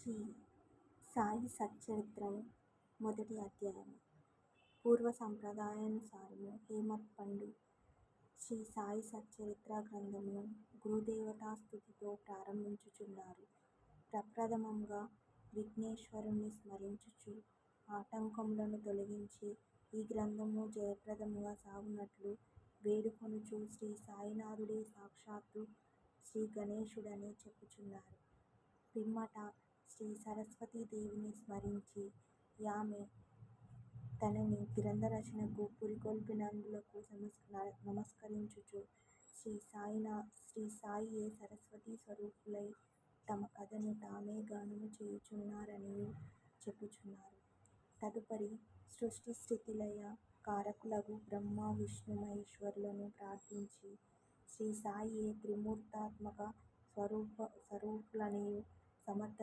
శ్రీ సాయి సచ్చరిత్రము మొదటి అధ్యాయము. పూర్వ సంప్రదాయానుసారము హేమత్ పండు శ్రీ సాయి సచ్చరిత్ర గ్రంథమును గురుదేవతా స్తుతితో ప్రారంభించుచున్నారు. ప్రప్రథమంగా విఘ్నేశ్వరుని స్మరించుచు ఆటంకములను తొలగించి ఈ గ్రంథము జయప్రదముగా సాగునట్లు వేడుకొనుచు శ్రీ సాయినాథుడే సాక్షాత్తు శ్రీ గణేశుడని చెప్పుచున్నారు. పిమ్మట శ్రీ సరస్వతీదేవిని స్మరించి యామె తనని గ్రంథరచనకు పురికొల్పినందులకు నమస్కరించుచు శ్రీ సాయియే సరస్వతీ స్వరూపులై తమ కథను తామే గానము చేయుచున్నారనియు చెప్పుచున్నారు. తదుపరి సృష్టి స్థితి లయ కారకులగు బ్రహ్మ విష్ణు మహేశ్వరులను ప్రార్థించి శ్రీ సాయియే త్రిమూర్తాత్మక స్వరూపులనియు సమర్థ